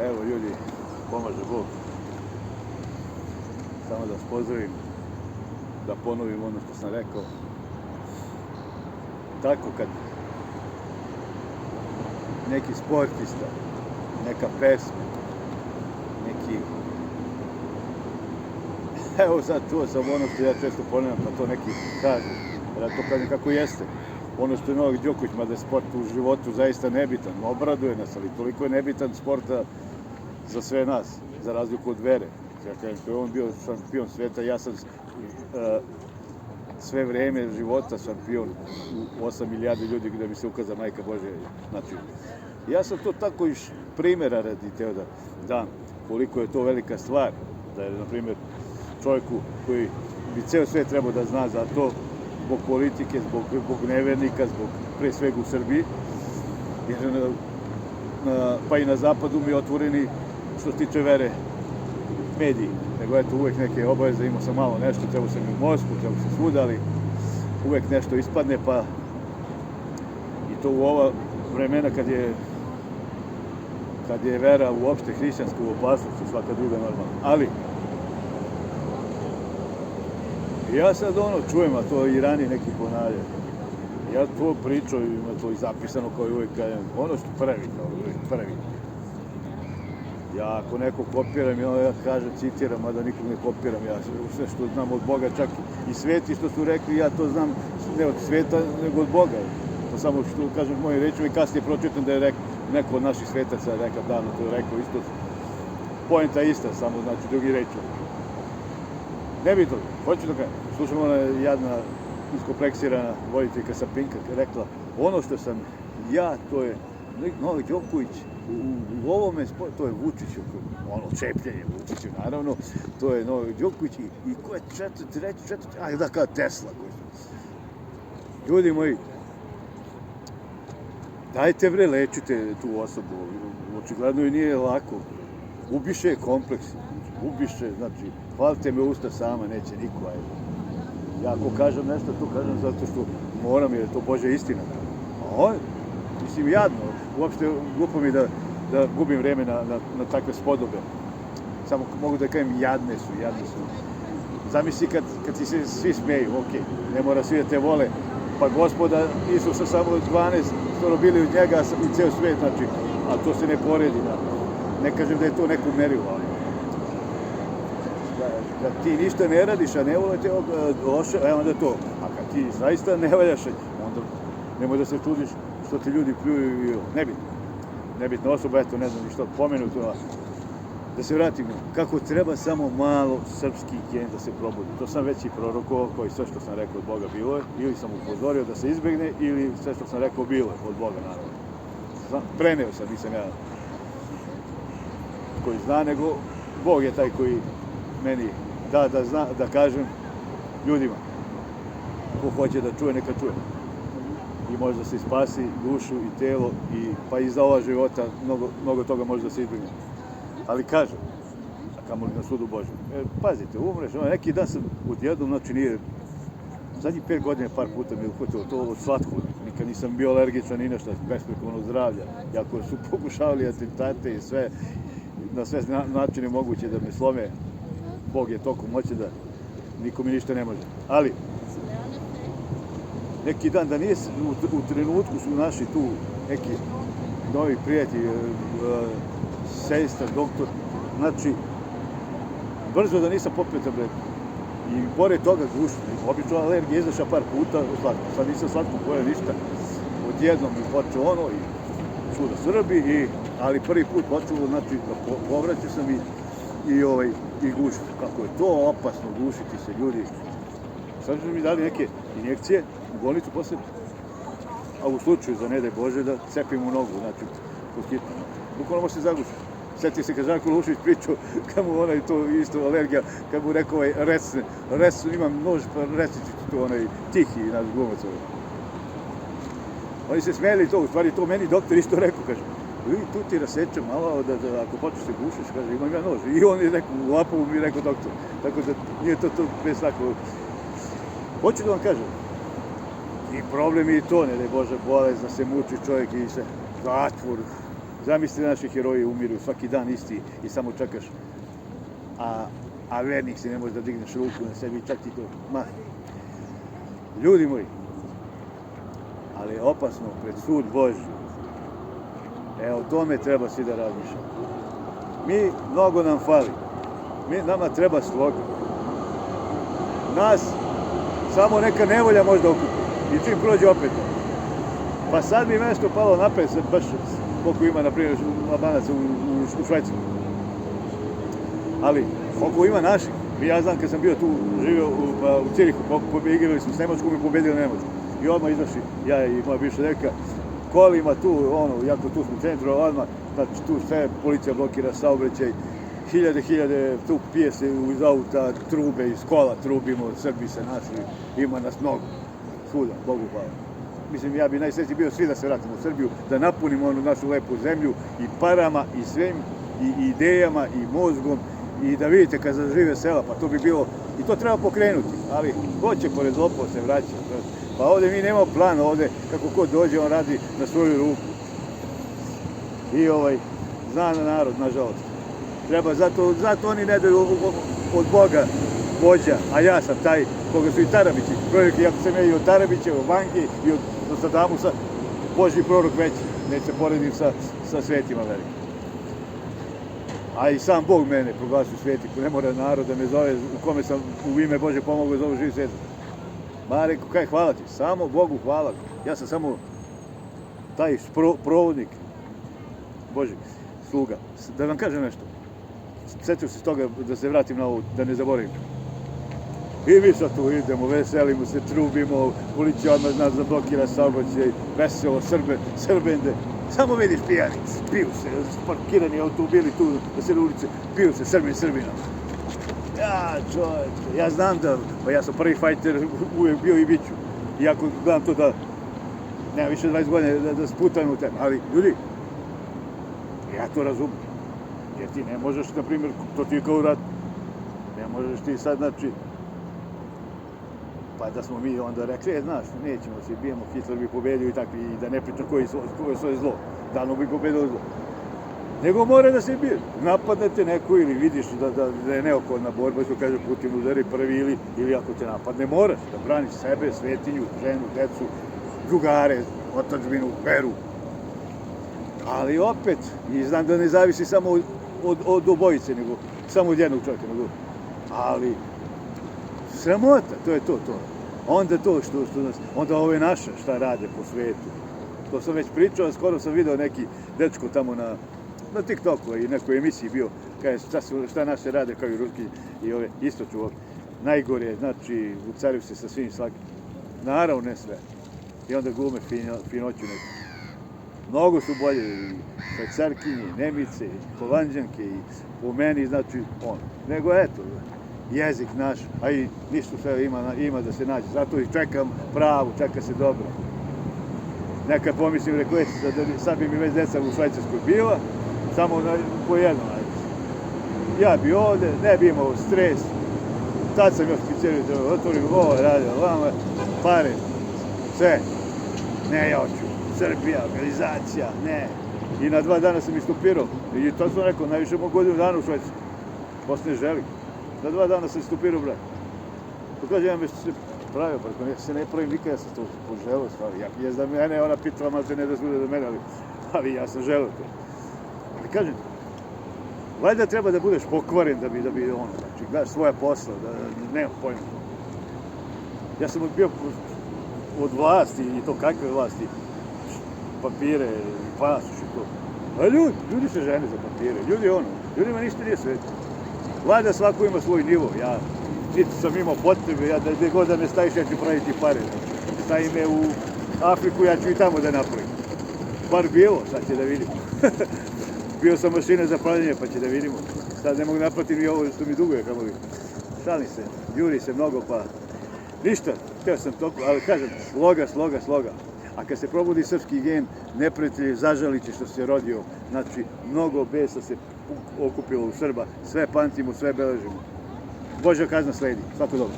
Evo ljudi, pomaže Bog. Samo da vas pozdravim, da ponovim ono što sam rekao. Tako kad neki sportista, neka pesma, neki... Evo sad čuo sam ono što ja često ponavljam, pa to neki kažu. Ja to kažem kako jeste. Ono što je Novak Đoković, mada je sport u životu zaista nebitan, obraduje nas, ali toliko je nebitan sporta za sve nas, za razliku od vere. Ja kažem što je on bio šampion sveta, ja sam sve vreme života šampion u 8 milijardi ljudi gdje mi se ukaza Majka Božja. Znači, ja sam to tako iz primjera radi teo da dam koliko je to velika stvar, da je, na primjer, čovjeku koji bi ceo svet trebao da zna za to, zbog politike, zbog nevernika, zbog pre svega u Srbiji, jer pa i na zapadu mi otvoreni što se tiče vere mediji, nego eto uvek neke obaveze, imao sam malo nešto, trebao sam i u Moskvu, trebao sam svuda, ali uvek nešto ispadne, pa i to u ova vremena kad je vera uopšte hrišćanska u opasnosti, svaka druga normalna. Ali ja sad čujem, a to i ranije neki ponavljaju. Ja to pričao, ima to i zapisano kao i uvijek kažem, ono što prvi. Ja ako neko kopiram, ja kažem, citiram, mada nikog ne kopiram, ja sve što znam od Boga, čak i sveti što su rekli, ja to znam ne od sveta, nego od Boga. To samo što kažem mojim rečima i kasnije pročitam da je neko od naših svetaca rekao davno, to je rekao isto, poenta ista, samo znači drugi reči. Ne bi to, hoću da kažem, slušam ona jadna, iskompleksirana voditeljka sa Pinka rekla, ono što sam ja, to je Novak Đoković, u ovome sportu, to je Vučić, ono čepljenje Vučiću, naravno, to je Novak Đoković i ko je četvrti, da kao Tesla. Ljudi moji, dajte bre, lečite tu osobu, očigledno i nije lako, ubiše je kompleks, znači, hvalite me usta sama, neće niko, ajde. Ja ako kažem nešto, to kažem zato što moram, jer je to Božja istina. A on, mislim, jadno, uopšte glupo mi da gubim vreme na takve spodobe. Samo mogu da kažem, jadne su. Zamisli kad ti se svi smeju, okej, ne mora svi da te vole, pa Gospoda Isusa samo 12 skoro bili od njega i ceo svet, znači, a to se ne poredi. Ne kažem da je to neko merilo, ali da ti ništa ne radiš, a ne vole te onda to. A kad ti zaista ne valjaš, onda nemoj da se čudiš što ti ljudi pljuju i nebitna osoba, eto, ne znam ni što pomenuto. Da se vratimo, kako treba samo malo srpski gen da se probudi. To sam već i prorokovao, koji sve što sam rekao od Boga bilo je, ili sam upozorio da se izbegne, ili sve što sam rekao bilo je od Boga, naravno. Preneo sam, nisam ja koji zna, nego Bog je taj koji meni da kažem ljudima. Ko hoće da čuje, neka čuje. I može da se spasi dušu i telo, pa i za ova života mnogo toga može da se izbjegne. Ali kažem, a kamoli na sudu Božjem, pazite, umreš, neki dan sam odjednom, znači nije, zadnjih 5 godina par puta mi je uhvatilo to od slatko, nikad nisam bio alergičan ni nešto, besprekorno zdravlja, jako su pokušavali atentate i sve, na sve načine moguće da me slome, Bog je toliko moće da niko mi ništa ne može. Ali, neki dan da nije u trenutku su naši tu neki novi prijatelji, sestra, doktor, znači, brzo da nisam popio tabletu. I pored toga gušno, obično alergija izašla par puta u slatko. Sad nisam slatko pojeo ništa, odjednom mi počeo ono i svuda Srbi, ali prvi put počelo, znači, da povraćao sam i gušiti. Kako je to opasno gušiti se, ljudi. Sad su mi dali neke injekcije u bolnicu posle, a u slučaju, za ne daj Bože, da cepim u nogu, znači, pod hitno. Bukvalno se zaguši. Sjeti se kad Žarko Lušić pričao, kad mu onaj to isto alergija, kad mu rekao resne, imam nož, pa resnići to onaj tihi naš glumac. Oni se smijeli to, u stvari to meni doktor isto rekao, kaže, tu ti rasečem malo, da ako počeš se gušiš, kaže, imam ja nož. I on je rekao, u Lapovu mi je rekao doktor, tako da nije to bez svakog. Hoću da vam kažem, i problem je i to, ne daj Bože, bolest, da se muči čovjek i se zatvor, Zamisli naši heroji umiru svaki dan isti i samo čekaš. A vernik si ne može da digneš ruku na sebi, čak ti to mah. Ljudi moji, ali je opasno pred sud Božji. O tome treba svi da razmišljamo. Mnogo nam fali. Nama treba sloga. Nas samo neka nevolja možda okupi. I čim prođe opet. Pa sad mi nešto palo napred, baš koliko ima, na primjer, Albanaca u Švajcarsku. Ali, koliko ima naših. Ja znam kad sam bio tu, živio u Cirihu, igrali smo s Nemačkom i pobedili Nemačku. I odmah izašli, ja i moja bivša devojka, kolima tu, jako tu smo u centru, odmah, znači tu sve, policija blokira saobraćaj, hiljade, tu pije se iz auta, trube, iz kola trubimo, Srbi se našli, ima nas mnogo, svuda, Bogu hvala. Mislim, ja bi najsrećniji bio svi da se vratimo u Srbiju, da napunimo onu našu lepu zemlju i parama, i svim, i idejama, i mozgom, i da vidite kad zažive sela, pa to bi bilo, i to treba pokrenuti, ali ko će pored lopova se vraća? Pa ovdje mi nemamo plan, ovdje kako ko dođe, on radi na svoju ruku. I zna na narod, nažalost. Treba, zato oni ne daju od Boga vođa, a ja sam taj koga su i Tarabići. Prorok, jako sam ja i od Tarabića, od Banke i od Sadamusa, Božji prorok veći, neće se poredim sa svetima velikim. A i sam Bog mene proglasio svetiku, ne mora narod da me zove, u kome sam u ime Bože pomogao za ovo živi svijet. Ma rekao, kaj hvala ti, samo Bogu hvala. Ja sam samo taj provodnik Boži, sluga. Da vam kažem nešto, sjetio se toga da se vratim na ovo, da ne zaboravim. I mi sad tu idemo, veselimo se, trubimo, policija odmah nas zablokira saobraćaj, veselo, Srbende. Samo vidiš pijani, piju se, parkirani automobili tu na sred ulice, piju se Srbina. Ja, čovječe, ja znam da, pa ja sam prvi fajter uvijek bio i bit ću. Iako gledam to da, nema više 20 godina da sputam u teme, ali ljudi, ja to razumem. Jer ti ne možeš, na primjer, to ti je kao u ratu. Ne možeš ti sad, znači, pa da smo mi onda rekli, znaš, nećemo se, bijemo, Hitler bi pobedio i tako, i da ne pričam koje je svoje zlo, dano bi pobedio zlo. Nego mora da se bije. Napadnete neko ili vidiš da je neophodna borba, što kaže Putin udari prvi ili ako te napadne, moraš da braniš sebe, svetinju, ženu, decu, drugare, otadžbinu, veru. Ali opet, i znam da ne zavisi samo od obojice, nego samo od jednog čovjeka, ali sramota, to je to. Onda to što nas, onda ove naše šta rade po svetu. To sam već pričao, skoro sam video neki dečko tamo na TikToku i nekoj emisiji bio, kaže šta naše rade kao i ruski i ove istoču ovdje. Najgore, znači, ucaraju se sa svim svakim. Naravno ne sve. I onda glume finoću neku. Mnogo su bolje i Švajcarkinje, i Nemice, i Holanđanke, i po meni, znači, nego eto, jezik naš, a i ništa sve ima da se nađe. Zato i čekam pravu, čeka se dobro. Nekad pomislim, rekao, sad bi mi već deca u Švajcarskoj bila, samo po jednom. Ja bi ovdje, ne bi imao stres, tad sam još pizzeriju otvorio, ovo radio, vama, pare, sve, ne ja hoću, Srbija, organizacija, ne. I na 2 dana sam istupirao, i to sam rekao, najviše mogu godinu dana u Švajcarsku, posle ne želim. Na 2 dana sam istupirao, brat. To kaže, ja već se pravio, pa ja se ne pravim nikad, ja sam to poželao stvari. Ja da mene, ona pitala malo te ne da slude do mene, ali ja sam želeo to. Ali kažem, valjda treba da budeš pokvaren da bi znači, gledaš svoja posla, da nemam pojma. Ja sam bio od vlasti, i to kakve vlasti, papire, pasoš i to. A ljudi se žene za papire, ljudima ništa nije sveto. Valjda svako ima svoj nivo, ja niti sam imao potrebe, ja gdje god da me staviš, ja ću praviti pare. Stavim me u Afriku, ja ću i tamo da napravim. Bar bilo, sad će da vidimo. Bio sam mašina za pravljenje, pa će da vidimo. Sad ne mogu napraviti ni ovo što mi duguje, kamo li. Šalim se, juri se mnogo, pa ništa, htio sam toliko, ali kažem, sloga. A kad se probudi srpski gen, neprijatelj zažaliće što se rodio, znači mnogo besa se okupilo u Srba, sve pamtimo, sve beležimo. Božja kazna sledi, svako dobro.